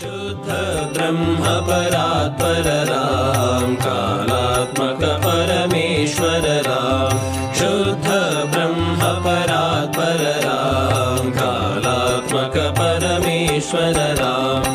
शुद्ध ब्रह्म परात्पर राम कालात्मक परमेश्वर राम शुद्ध ब्रह्म परात्पर राम कालात्मक परमेश्वर राम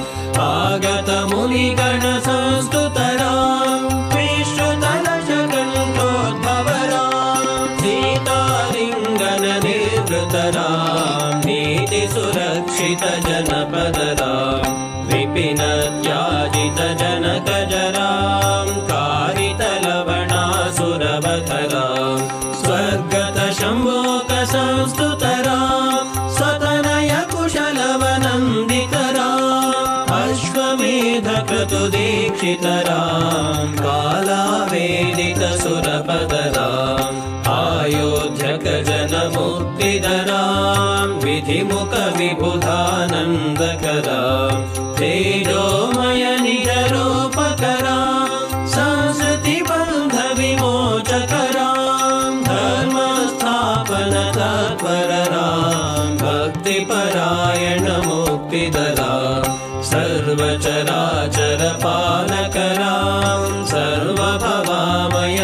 आगत मुनिगण संस्तुत राम विश्वतलशकण्ठोद्भव राम सीतालिङ्गन निर्वृत राम नीति सुरक्षित जनपद राम विपिन त्याजित जनक जराम कारित लवणासुरवध राम स्वर्गत शम्भोक संस्तुत राम स्वतनय कुशलवनन्दित राम अश्वमेध क्रतुदीक्षित राम कालावेदित सुरपद राम अयोध्यक जन मुक्तिद राम विधिमुख विबुधानन्दक राम तेजोमय निज रूपक राम संस्कृति बन्ध विमोचक राम धर्म स्थापन तत्पर राम भक्ति परायण मुक्तिद राम सर्वचराचर पालक राम सर्वभवामय